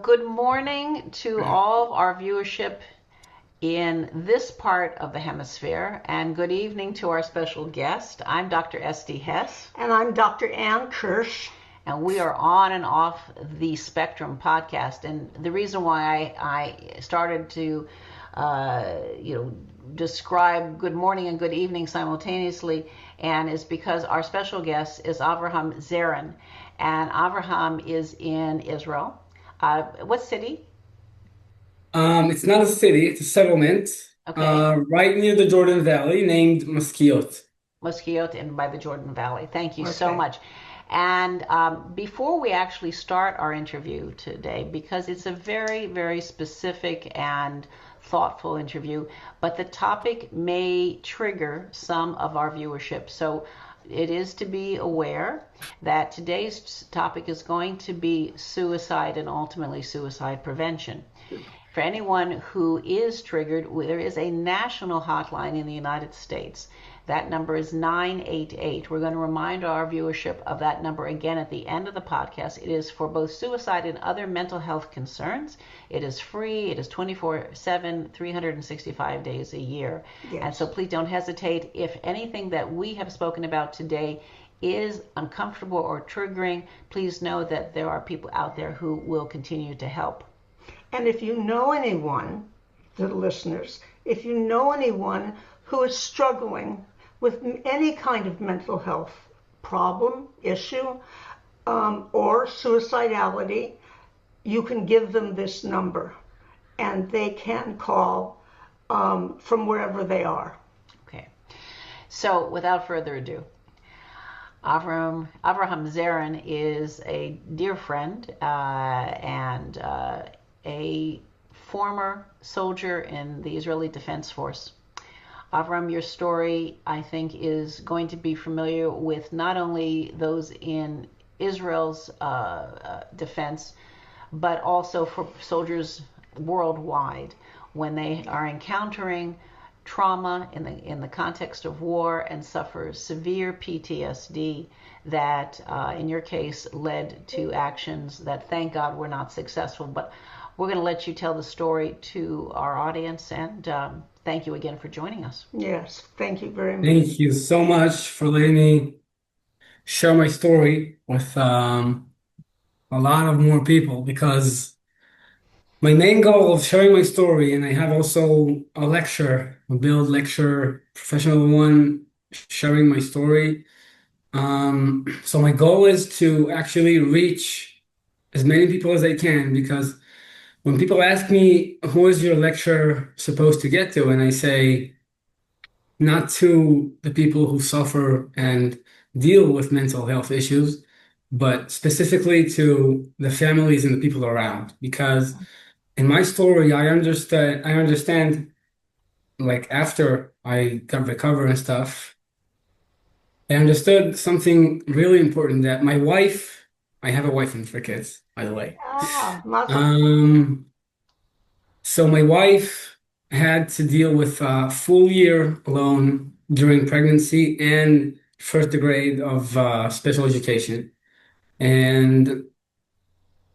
good morning to all of our viewership in this part of the hemisphere, and good evening to our special guest. I'm Dr. S.D. Hess. And I'm Dr. Ann Kirsch. And we are on and off the Spectrum podcast. And the reason why I started to, describe good morning and good evening simultaneously, and is because our special guest is Avraham Zeren. And Avraham is in Israel. What city? It's not a city, it's a settlement, Okay. right near the Jordan Valley named Maskiot. Mosquiot and by the Jordan Valley. Thank you so Okay. much. And before we actually start our interview today, because it's a very, very specific and thoughtful interview, but the topic may trigger some of our viewership. So it is to be aware that today's topic is going to be suicide and ultimately suicide prevention. For anyone who is triggered, there is a national hotline in the United States. That number is 988. We're going to remind our viewership of that number again at the end of the podcast. It is for both suicide and other mental health concerns. It is free. It is 24/7, 365 days a year. Yes. And so please don't hesitate. If anything that we have spoken about today is uncomfortable or triggering, please know that there are people out there who will continue to help. And if you know anyone, the listeners, if you know anyone who is struggling with any kind of mental health problem, issue, or suicidality, you can give them this number and they can call from wherever they are. Okay. So without further ado, Avraham Zeren is a dear friend and a former soldier in the Israeli Defense Force. Avraham, your story, I think, is going to be familiar with not only those in Israel's defense, but also for soldiers worldwide when they are encountering trauma in the context of war and suffer severe PTSD that, in your case, led to actions that, thank God, were not successful. But we're going to let you tell the story to our audience, and thank you again for joining us. Yes, thank you very much. Thank you so much for letting me share my story with a lot of more people, because my main goal of sharing my story, and I have also a lecture, a build lecture, professional one, sharing my story. So my goal is to actually reach as many people as I can, because when people ask me, who is your lecture supposed to get to? And I say, not to the people who suffer and deal with mental health issues, but specifically to the families and the people around. Because in my story, I understand, like after I got recovered and stuff, I understood something really important, that my wife, I have a wife and 3 kids, by the way. Mazel. So my wife had to deal with a full year alone during pregnancy and first grade of special education. And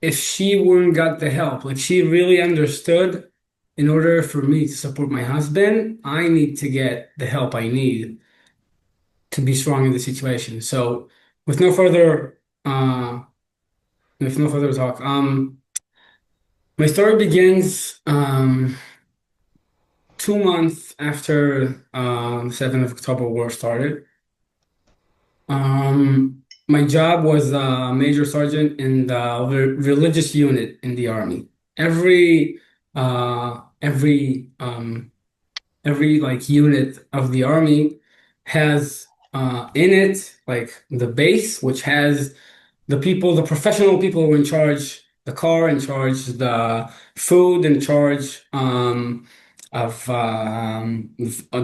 if she wouldn't got the help, like she really understood, in order for me to support my husband, I need to get the help I need to be strong in the situation. So with no further uh with no further talk, my story begins 2 months after 7th of October war started. My job was a major sergeant in the religious unit in the army. Every uh, every um, every like unit of the army has in it like the base, which has the people, the professional people who are in charge, the car in charge, the food in charge, of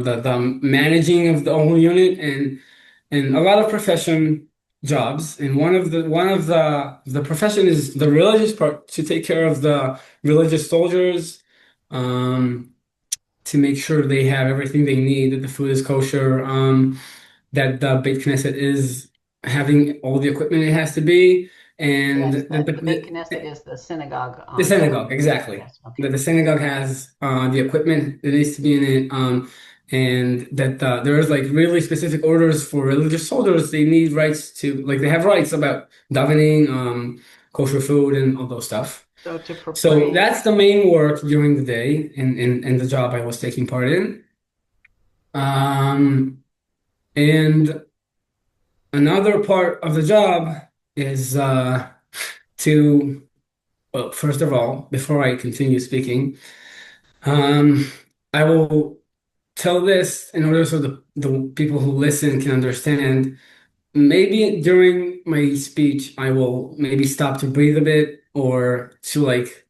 the managing of the whole unit, and a lot of profession jobs. And one of the profession is the religious part, to take care of the religious soldiers, um, to make sure they have everything they need, that the food is kosher, that the Beit Knesset is having all the equipment it has to be, Yes, and the Beit Knesset is the synagogue the on top. synagogue, exactly. Yes, That okay. the synagogue has the equipment that needs to be in it, and that there's like really specific orders for religious soldiers. They need rights to, like, they have rights about davening, kosher food, and all those stuff. So to So pray, that's the main work during the day in the job I was taking part in. And another part of the job is to, well, first of all, before I continue speaking, um, I will tell this in order so the people who listen can understand. Maybe during my speech, I will maybe stop to breathe a bit or to like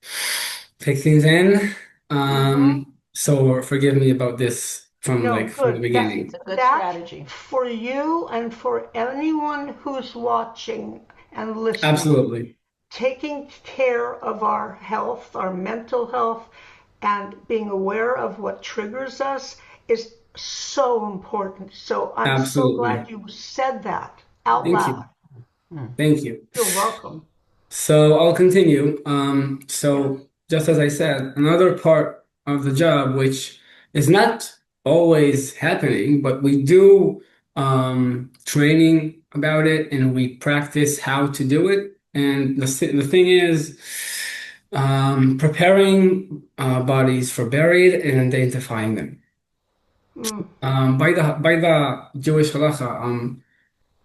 take things in. Mm-hmm. So forgive me about this No, from the good. it's beginning. a good That strategy. for you and for anyone who's watching and listening, Absolutely. taking care of our health, our mental health, and being aware of what triggers us is so important. So I'm so glad Absolutely. you said that out Thank you. loud. Hmm. Thank you. You're welcome. So I'll continue. Yes. So just as I said, another part of the job, which is not always happening, but we do training about it and we practice how to do it. And the thing is, preparing bodies for buried and identifying them. Mm, By the Jewish halacha,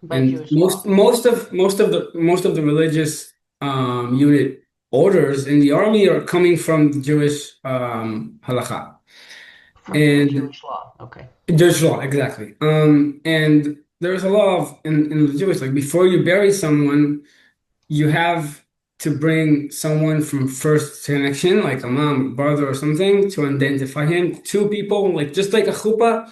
By and Jewish law, most of the religious unit orders in the army are coming from the Jewish halakha from and Jewish law. Okay. Jewish law, exactly. And there's a law in the Jewish, like before you bury someone, you have to bring someone from first connection, like a mom, brother, or something, to identify him. Two people, like just like a chuppah,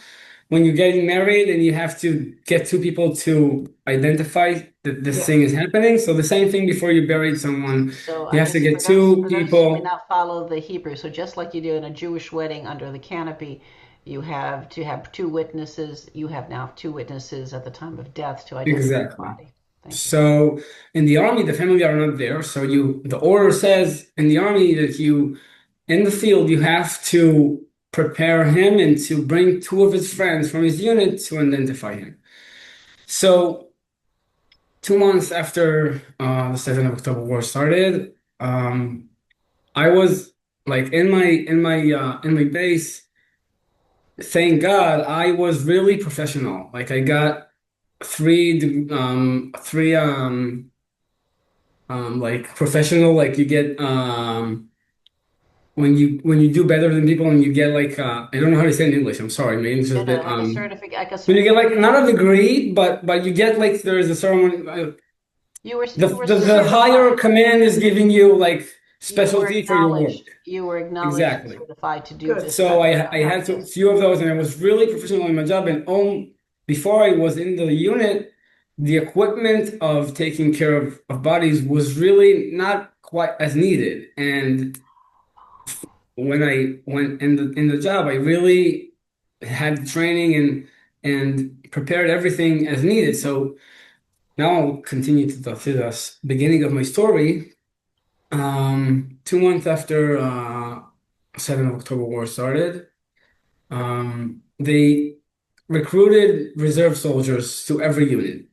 when you're getting married and you have to get two people to identify that this yes. thing is happening. So the same thing before you buried someone, So you I have to guess get two for those who may people. not follow the Hebrew, so just like you do in a Jewish wedding under the canopy, you have to have two witnesses. You have now two witnesses at the time of death to identify the Exactly. body. Thank you. So in the army, the family are not there. So the order says in the army that in the field, you have to prepare him and to bring two of his friends from his unit to identify him. So 2 months after the 7th of October war started, I was like in my base. Thank God, I was really professional. Like I got three like professional, like you get when you do better than people and you get like I don't know how to say it in English. I'm sorry, my English is a bit Like a certificate, like a when you get like not a certification. degree, but you get like there is a ceremony. You were The higher certified. command is giving you like You were specialty for your work. acknowledged. You were acknowledged and Exactly. certified to do Good. this So type of I had a practice. few of those, and I was really professional in my job. And before I was in the unit, the equipment of taking care of bodies was really not quite as needed. And when I went in the job, I really had training and prepared everything as needed. So now I'll continue to the beginning of my story. 2 months after 7th of October war started, they recruited reserve soldiers to every unit.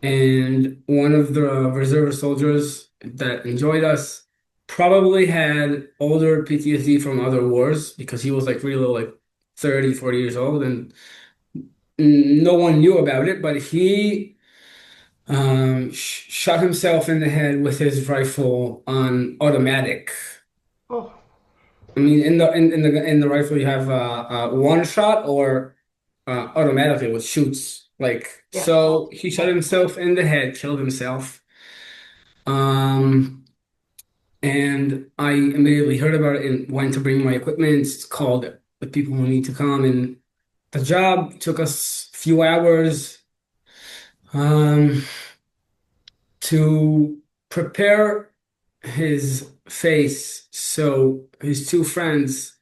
And one of the reserve soldiers that enjoyed us probably had older PTSD from other wars because he was like really like 30, 40 years old and no one knew about it, but he shot himself in the head with his rifle on automatic. Oh, I mean, in the rifle you have one shot or automatically which shoots like yes. so. He shot himself in the head, killed himself. Um, and I immediately heard about it and went to bring my equipment. Called the people who need to come, and the job took us a few hours um, to prepare his face so his two friends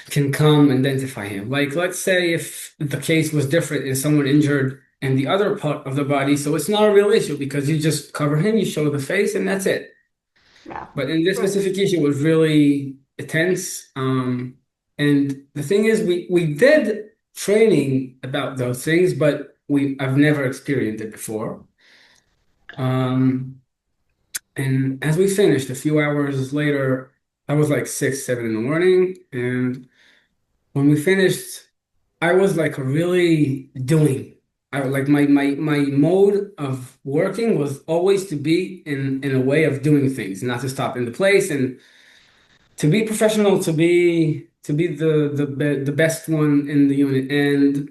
can come identify him. Like, let's say if the case was different and someone injured and the other part of the body. So it's not a real issue because you just cover him, you show the face, and that's it. Yeah. But in this Right. specific case, it was really intense. And the thing is, we did training about those things, but I've never experienced it before. Um, and as we finished, a few hours later, I was like 6, 7 in the morning, and when we finished, I was like really doing. I like my mode of working was always to be in a way of doing things, not to stop in the place and to be professional, to be the best one in the unit. And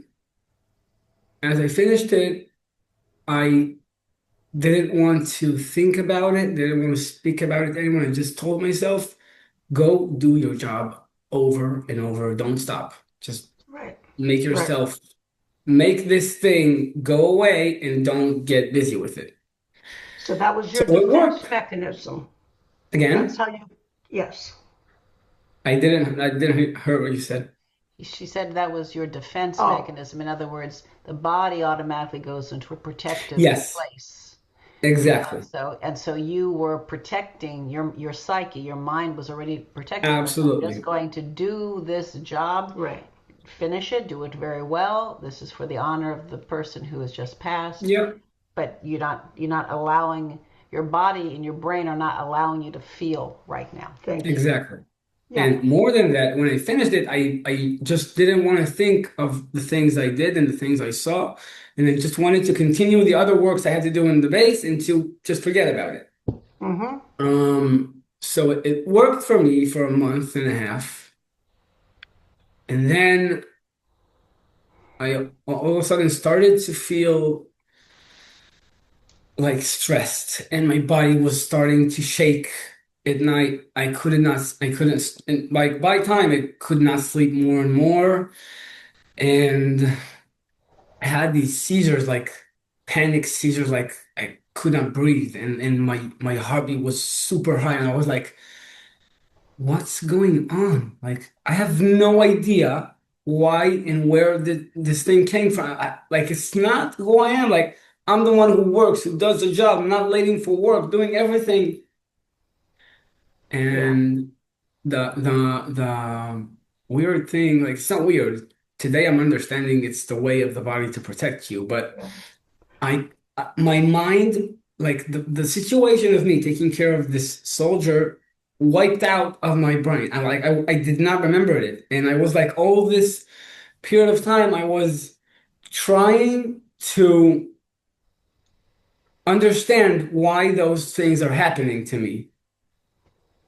as I finished it, I didn't want to think about it, didn't want to speak about it to anyone. I just told myself, go do your job over and over. Don't stop. Just Right. make Right. yourself make this thing go away and don't get busy with it. So that was So your it defense worked. mechanism. That's Again, how you, yes. I didn't hear what you said. She said that was your defense Oh, mechanism. In other words, the body automatically goes into a protective Yes, place. exactly. So you were protecting your psyche, your mind was already protecting this. I'm just Absolutely. going to do this job, right. finish it, do it very well. This is for the honor of the person who has just passed. Yep, But you're not allowing your body and your brain are not allowing you to feel right now. Thank you. exactly. Yeah. And more than that, when I finished it, I just didn't want to think of the things I did and the things I saw, and I just wanted to continue the other works I had to do in the base and to just forget about it. Mm-hmm. So it worked for me for a month and a half, and then I all of a sudden started to feel like stressed, and my body was starting to shake at night. I couldn't, and by time I could not sleep more and more, and I had these seizures, like panic seizures, like I could not breathe, and my heartbeat was super high, and I was like, what's going on? Like, I have no idea why and where this thing came from. Like, it's not who I am. Like, I'm the one who works, who does the job, not waiting for work, doing everything. Yeah. And the weird thing, like, it's not weird. Today, I'm understanding it's the way of the body to protect you, but Yeah. my mind, like the situation of me taking care of this soldier wiped out of my brain. I did not remember it. And I was like all this period of time I was trying to understand why those things are happening to me.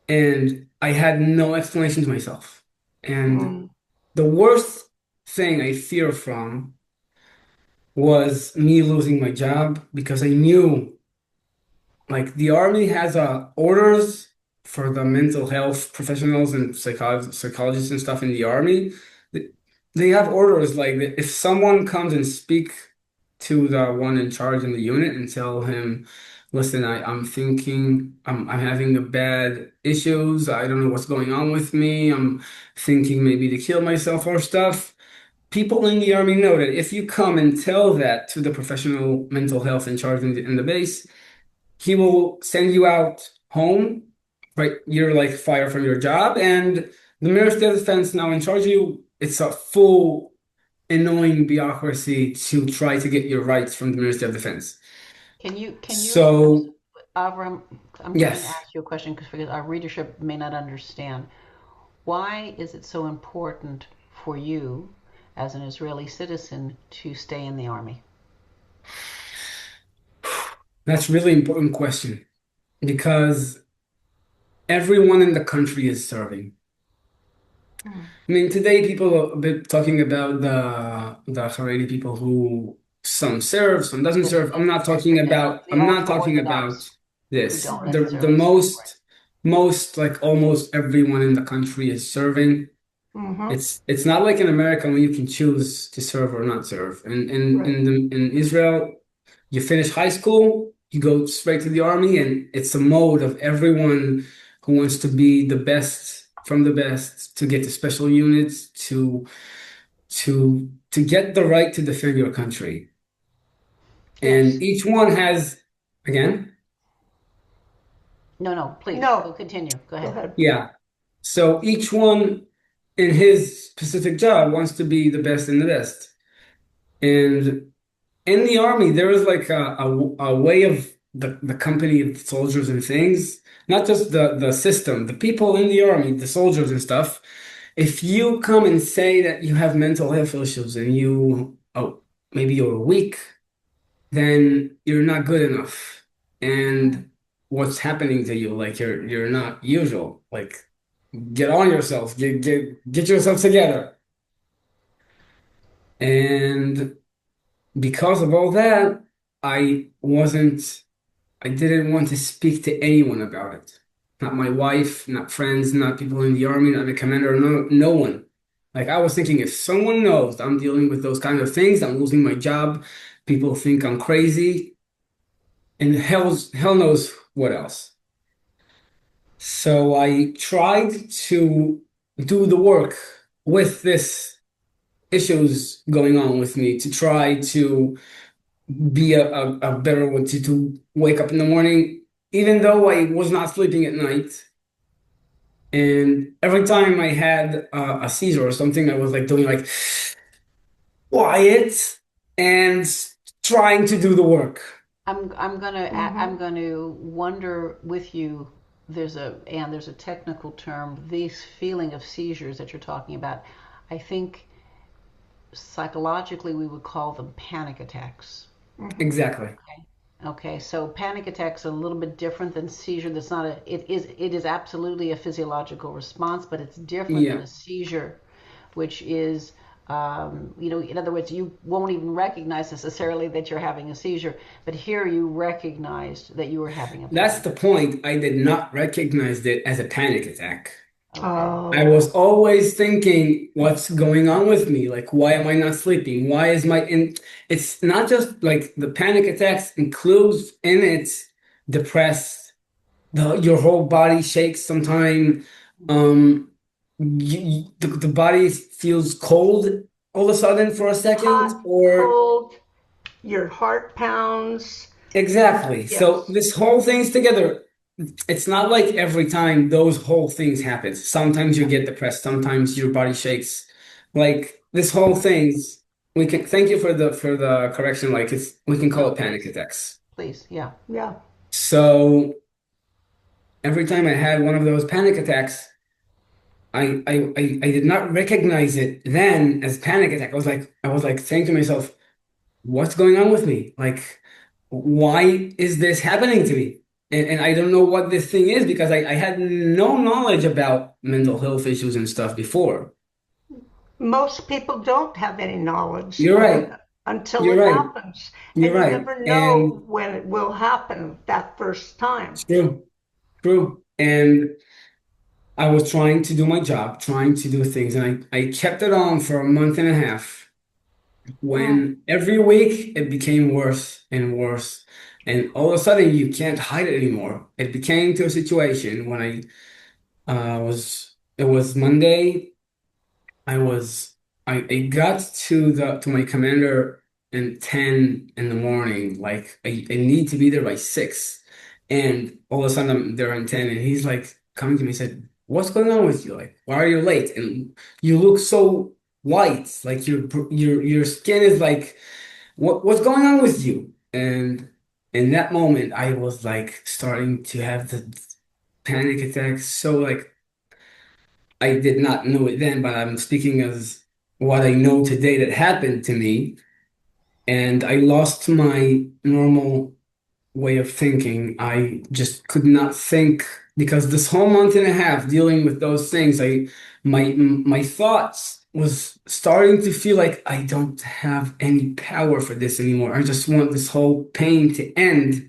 And I had no explanation to myself. And Mm. the worst thing I fear from was me losing my job because I knew like the army has orders for the mental health professionals and psychologists and stuff in the army. They have orders like that if someone comes and speak to the one in charge in the unit and tell him, listen, I'm thinking I'm having a bad issues. I don't know what's going on with me. I'm thinking maybe to kill myself or stuff. People in the army know that if you come and tell that to the professional mental health in charge in the base, he will send you out home, right? You're like fired from your job, and the Ministry of Defense now in charge of you. It's a full annoying bureaucracy to try to get your rights from the Ministry of Defense. Can you So, Avram, I'm going to yes, ask you a question because our readership may not understand. Why is it so important for you as an Israeli citizen to stay in the army? that's a really important question because everyone in the country is serving. Mm. I mean, today people are a bit talking about the Haredi people who some serve, some doesn't serve. Just forget it. The I'm not ultra talking about Orthodox who this. don't Right. The necessarily serve, right? most like almost everyone in the country is serving. Mm-hmm. It's not like in America when you can choose to serve or not serve. And Right. in Israel, you finish high school, you go straight to the army, and it's a mode of everyone who wants to be the best from the best to get to special units to get the right to defend your country. And Yes. each one has, again, No, no, please go No. continue. Go Go ahead. ahead. yeah. So each one in his specific job wants to be the best in the best. And in the army, there is like a way of the company of soldiers and things, not just the system, the people in the army, the soldiers and stuff. If you come and say that you have mental health issues and maybe you're weak, then you're not good enough. And what's happening to you? Like you're not usual. Like get on yourself, get yourself together. And because of all that, I wasn't, I didn't want to speak to anyone about it. Not my wife, not friends, not people in the army, not the commander, no one. Like I was thinking, if someone knows I'm dealing with those kind of things, I'm losing my job, people think I'm crazy, and hell knows what else. So I tried to do the work with this issues going on with me to try to be a better one to wake up in the morning, even though I was not sleeping at night. And every time I had a seizure or something, I was like doing like quiet and trying to do the work. I'm Mm-hmm. gonna wonder with you. There's a technical term. This feeling of seizures that you're talking about, I think psychologically we would call them panic attacks. Mm-hmm. Exactly. Okay. Okay, so panic attacks are a little bit different than seizure. That's not a. It is absolutely a physiological response, but it's different than Yeah. a seizure, which is, in other words, you won't even recognize necessarily that you're having a seizure, but here you recognized that you were having a That's panic the attack. point. I did not recognize it as a panic attack. Okay. I Oh. was always thinking, what's going on with me? Like, why am I not sleeping? Why is my in It's not just like the panic attacks includes in it depressed, your whole body shakes sometime. The body feels cold all of a sudden for a second, Hot, or cold, your heart pounds. exactly. So Yes. this whole thing's together. It's not like every time those whole things happen. Sometimes you get depressed, sometimes your body shakes. Like this whole things, we can thank you for the correction. Like we can call No, it panic please, attacks. please, yeah. Yeah. So every time I had one of those panic attacks, I did not recognize it then as panic attack. I was like saying to myself, what's going on with me? Like, why is this happening to me? And I don't know what this thing is because I had no knowledge about mental health issues and stuff before. Most people don't have any knowledge You're right. until You're it right. happens. You're And you right. never know And when it will happen that first time. it's true. True. And I was trying to do my job, trying to do things, and I kept it on for a month and a half. Mm. When every week it became worse and worse. And all of a sudden you can't hide it anymore. It became to a situation when it was Monday. I got to my commander in 10 in the morning. Like I need to be there by 6. And all of a sudden I'm there in 10 and he's like coming to me and said, "What's going on with you? Like, why are you late? And you look so white. Like your skin is like what's going on with you?" And in that moment I was like starting to have the panic attacks. So like I did not know it then, but I'm speaking as what I know today that happened to me. And I lost my normal way of thinking. I just could not think because this whole month and a half dealing with those things, my thoughts was starting to feel like I don't have any power for this anymore. I just want this whole pain to end.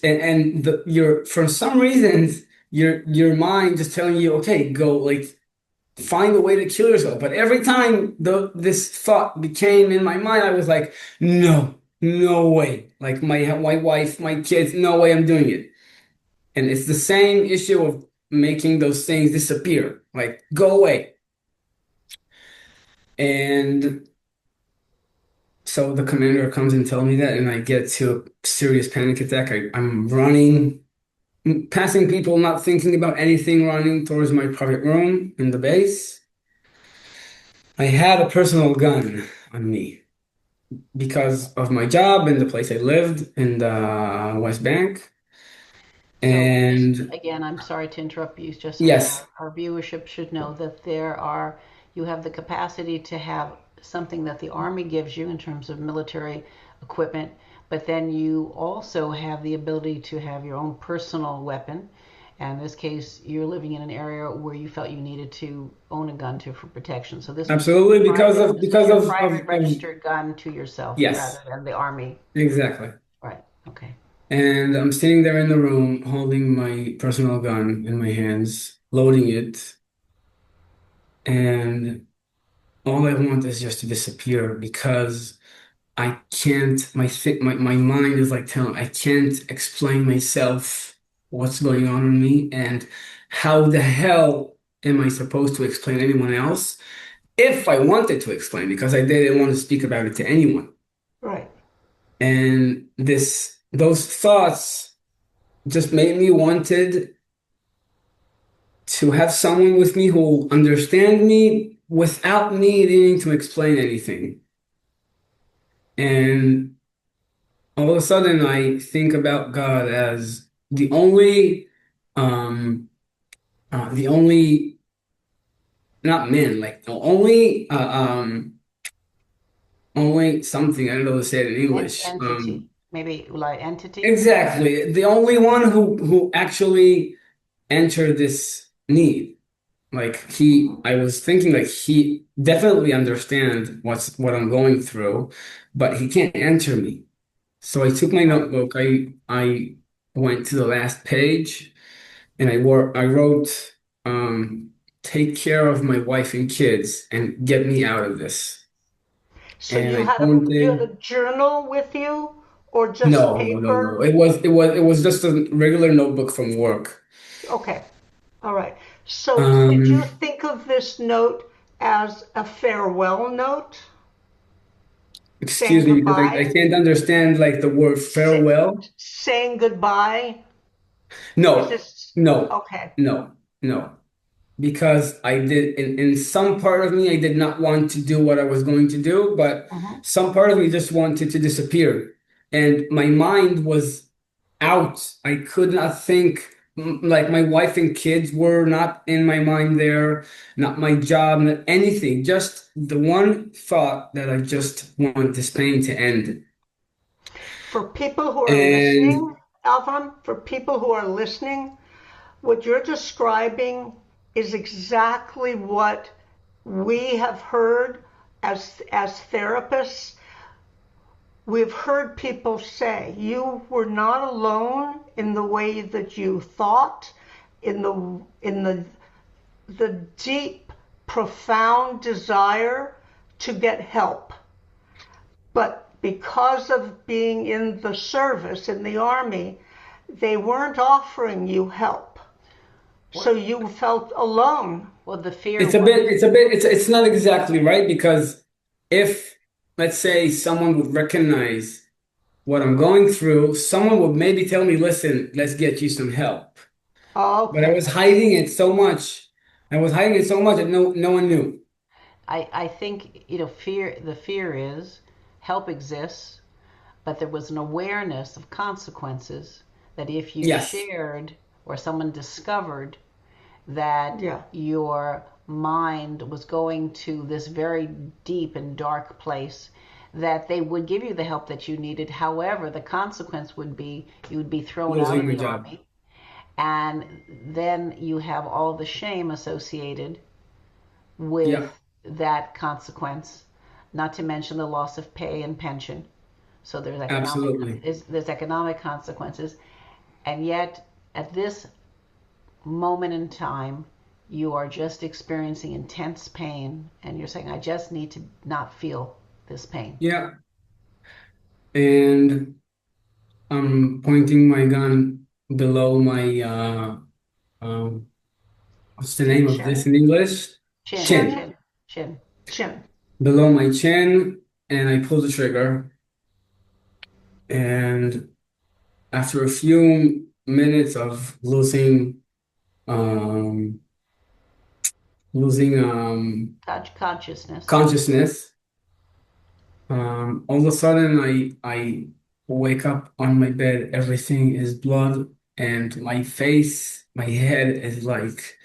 And your for some reasons your mind just telling you, okay, go like find a way to kill yourself. But every time this thought became in my mind, I was like, no, no way. Like my wife, my kids, no way I'm doing it. And it's the same issue of making those things disappear, like go away. And So the commander comes and tells me that, and I get to a serious panic attack. I'm running, passing people, not thinking about anything, running towards my private room in the base. I had a personal gun on me because of my job and the place I lived in the West Bank. So just And again, I'm sorry to interrupt you, just so that yes, our viewership should know that you have the capacity to have something that the Army gives you in terms of military equipment, but then you also have the ability to have your own personal weapon. And in this case, you're living in an area where you felt you needed to own a gun to for protection. So absolutely, this was your private of registered gun to yourself rather yes, than the Army. exactly. Right. Okay. And I'm sitting there in the room holding my personal gun in my hands, loading it, and all I want is just to disappear because I can't, my mind is like telling, I can't explain myself what's going on in me and how the hell am I supposed to explain anyone else if I wanted to explain because I didn't want to speak about it to anyone. Right. And those thoughts just made me wanted to have someone with me who will understand me without me needing to explain anything. And all of a sudden, I think about God as um, the only, not man, like the only something, I don't know how to say it in English. Entity, maybe like entity. Exactly, the only one who actually entered this need. Like I was thinking like he definitely understand what I'm going through, but he can't enter me. So I took my Right. notebook, I went to the last page and I wrote, take care of my wife and kids and get me out of this. So And you I had a pointed, journal with you or just no, no, no, no. paper? It was just a regular notebook from work. Okay. All right. So did you Um, think of this note as a farewell note, Excuse saying me because I goodbye? can't understand like the word Sa- farewell. Saying goodbye? Is No, this no, okay? no, no. Because I did in some part of me I did not want to do what I was going to do, but Hmm. some part of me just wanted to disappear. And my mind was out. I could not think like my wife and kids were not in my mind there, not my job, not anything. Just the one thought that I just want this pain to end. For people who are And listening, Alvin, for people who are listening, what you're describing is exactly what we have heard as therapists. We've heard people say you were not alone in the way that you thought, in the deep, profound desire to get help. But because of being in the service, in the army, they weren't offering you help. So What? you felt alone. Well, the fear it's a was bit, it's a bit, it's not exactly right because if, let's say, someone would recognize what I'm going through, someone would maybe tell me, listen, let's get you some help. But I Okay. was hiding it so much. I was hiding it so much that no one knew. I think the fear is help exists, but there was an awareness of consequences that if you Yes, shared or someone discovered that Yeah. your mind was going to this very deep and dark place, that they would give you the help that you needed. However, the consequence would be you would be thrown out losing of my the job. army, and then you have all the shame associated Yeah, with that consequence, not to mention the loss of pay and pension. So absolutely. there's economic consequences, and yet at this moment in time, you are just experiencing intense pain, and you're saying, "I just need to not feel this pain." Yeah. And I'm pointing my gun below my um what's the name of this Chin. in English? Chin, Chin. Chin. chin, chin. Chin. Below my chin. and I pulled the trigger. And after a few minutes of um, losing Consciousness. consciousness, all of a sudden I wake up on my bed. Everything is blood, and my face, my head is like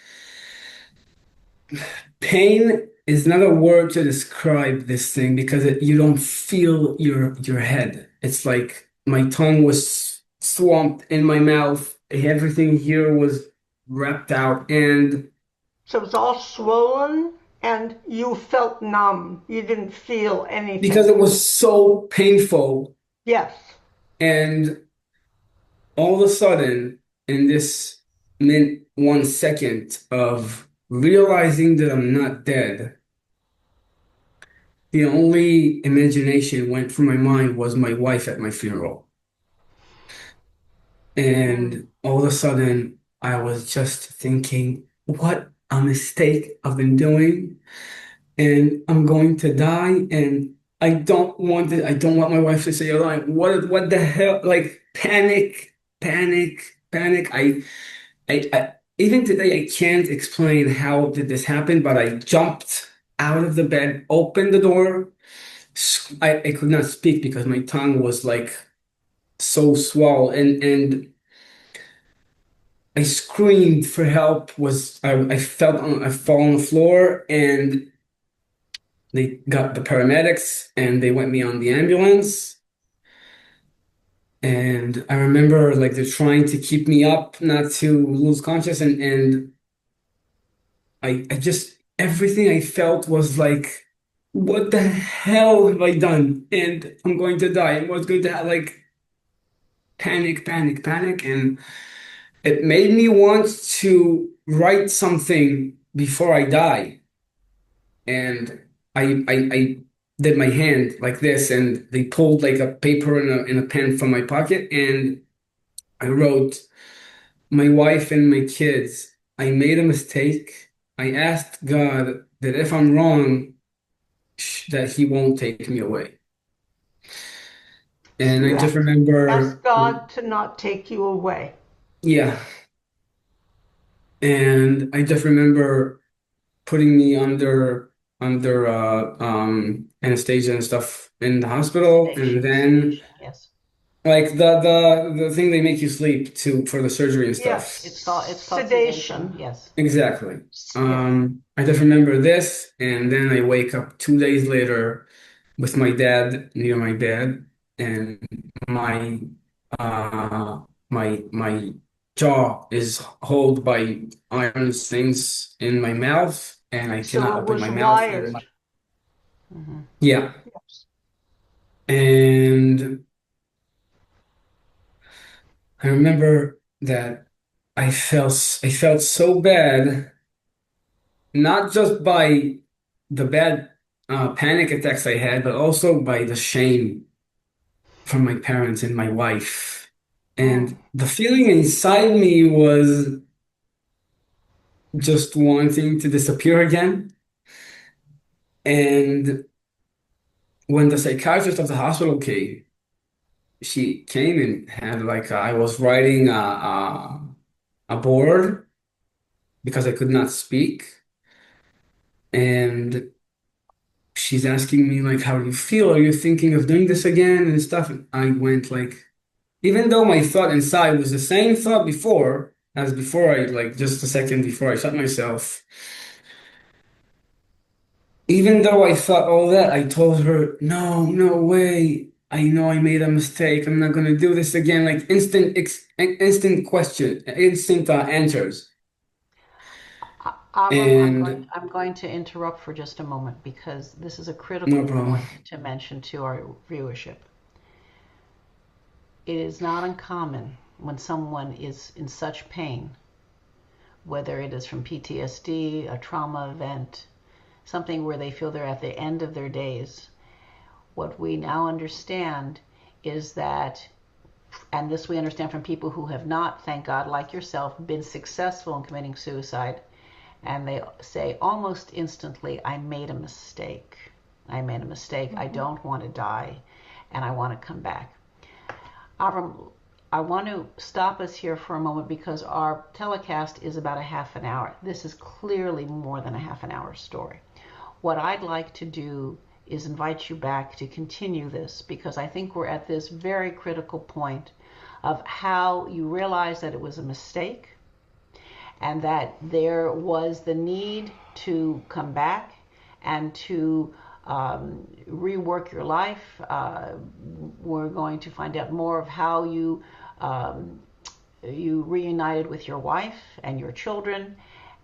pain is not a word to describe this thing because you don't feel your head. It's like my tongue was swamped in my mouth. Everything here was wrapped out, and So it was all swollen and you felt numb. You didn't feel because anything. it was so painful, Yes. and all of a sudden, in this 1 second of realizing that I'm not dead, the only imagination went through my mind was my wife at my funeral. Mm. And all of a sudden, I was just thinking, what a mistake I've been doing. And I'm going to die. And I don't want my wife to say, like, what the hell? Like, panic, panic, panic. Even today, I can't explain how did this happen, but I jumped out of the bed, opened the door. I could not speak because my tongue was like so swollen, and I screamed for help. I fell on the floor, and they got the paramedics and they went me on the ambulance. And I remember like they're trying to keep me up, not to lose conscious, and I just everything I felt was like, what the hell have I done? And I'm going to die. And what's going to happen? Like panic, panic, panic, and it made me want to write something before I die. And I did my hand like this, and they pulled like a paper and a pen from my pocket, and I wrote, "My wife and my kids, I made a mistake. I asked God that if I'm wrong, that He won't take me away." So And I you just asked remember, God to not take you away. yeah, and I just remember putting me under anesthesia and stuff in the hospital, and then Sedation, yes. like the thing they make you sleep to for the surgery and stuff. Yes. It's called sedation, Sedation. yes. Exactly. Yes. I just remember this, and then I wake up 2 days later with my dad near my bed, and my my jaw is held by iron things in my mouth, and I cannot So it open was my mouth. wired. Hmm. Yeah, Yes. and I remember that I felt so bad, not just by the bad panic attacks I had, but also by the shame from my parents and my wife. Mm. And the feeling inside me was just wanting to disappear again. And when the psychiatrist of the hospital came, she came and had like I was writing a board because I could not speak, and she's asking me like, "How do you feel? Are you thinking of doing this again and stuff?" And I went like, even though my thought inside was the same thought before as before, I like just a second before I shot myself. Even though I thought all that, I told her, "No, no way. I know I made a mistake. I'm not gonna do this again." Like instant question, instant answers. Avram, And I'm going to interrupt for just a moment because this is a no critical problem. point to mention to our viewership. It is not uncommon when someone is in such pain, whether it is from PTSD, a trauma event, something where they feel they're at the end of their days. What we now understand is that, and this we understand from people who have not, thank God, like yourself, been successful in committing suicide, and they say almost instantly, I made a mistake. I made a mistake. I don't want to die, and I want to come back. Avram, I want to stop us here for a moment because our telecast is about a half an hour. This is clearly more than a half an hour story. What I'd like to do is invite you back to continue this, because I think we're at this very critical point of how you realize that it was a mistake and that there was the need to come back and to rework your life. We're going to find out more of how you reunited with your wife and your children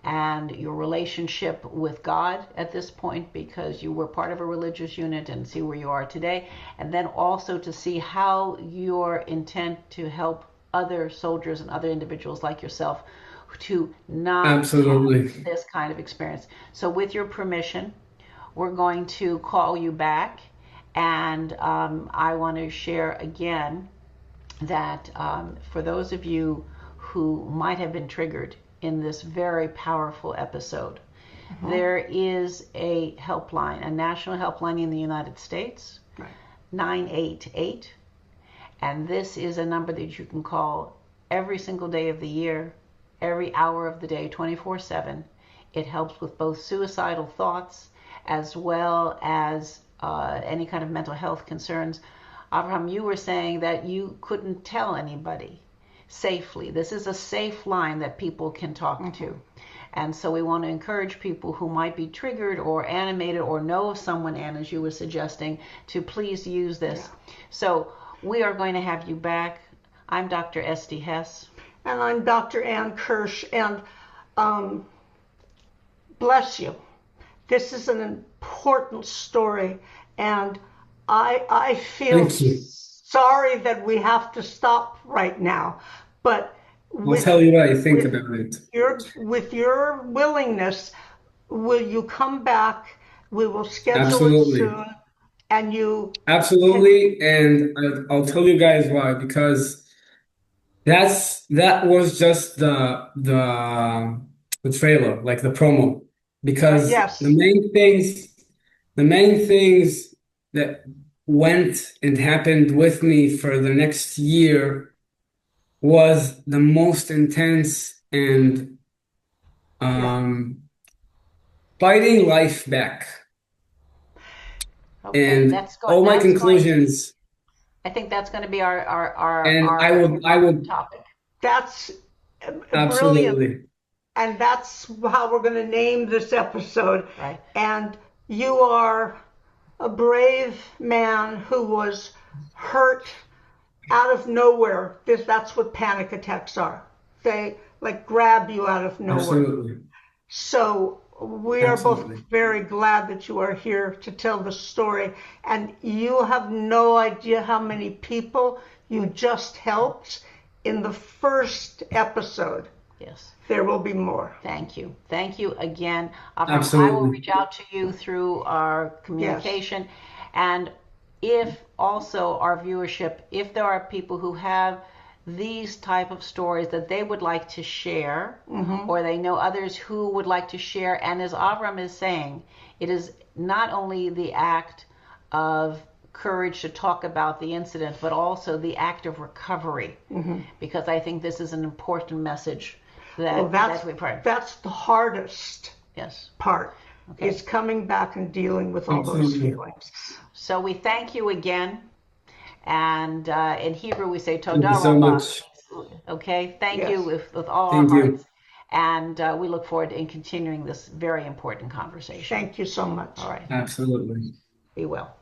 and your relationship with God at this point, because you were part of a religious unit, and see where you are today. And then also to see how your intent to help other soldiers and other individuals like yourself to not Absolutely. have this kind of experience. So with your permission, we're going to call you back, and I want to share again that for those of you who might have been triggered in this very powerful episode, there is a helpline, a national helpline in the United States, 988, and this is a number that you can call every single day of the year, every hour of the day, 24/7. It helps with both suicidal thoughts as well as any kind of mental health concerns. Avraham, you were saying that you couldn't tell anybody safely. This is a safe line that people can talk to. And so we want to encourage people who might be triggered or animated or know of someone, Anne, as you were suggesting, to please use this. Yeah. So we are going to have you back. I'm Dr. Esty Hess. And I'm Dr. Ann Kirsch. And bless you. This is an important story. And I feel sorry that we have to stop right now. But I'll tell you what I think about it. With your willingness, will you come back? We will schedule Absolutely. it soon. And you Absolutely, and I'll tell you guys why, because that was just the trailer, like the promo. Because yes. the main things that went and happened with me for the next year was the most intense and fighting life back. Okay, and all my conclusions. I think that's going to be our I would topic. That's absolutely brilliant. And that's how we're going to name this episode. Right. And you are a brave man who was hurt out of nowhere. That's what panic attacks are. They like grab you out of nowhere. Absolutely. So we are both very glad that you are here to tell the story. And you have no idea how many people you just helped in the first episode. Yes. There will be more. Thank you. Thank you again. Absolutely. I will reach out to you through our communication. Yes. And if also our viewership, if there are people who have these type of stories that they would like to share, or they know others who would like to share, and as Avraham is saying, it is not only the act of courage to talk about the incident, but also the act of recovery, because I think this is an important message that's the hardest part. Okay. Is coming back and dealing with all those feelings. So we thank you again. And in Hebrew, we say Todah Thank you so much. Okay, thank you with all our hearts. And we look forward to continuing this very important conversation. Thank you so much. All right. Absolutely. Be well.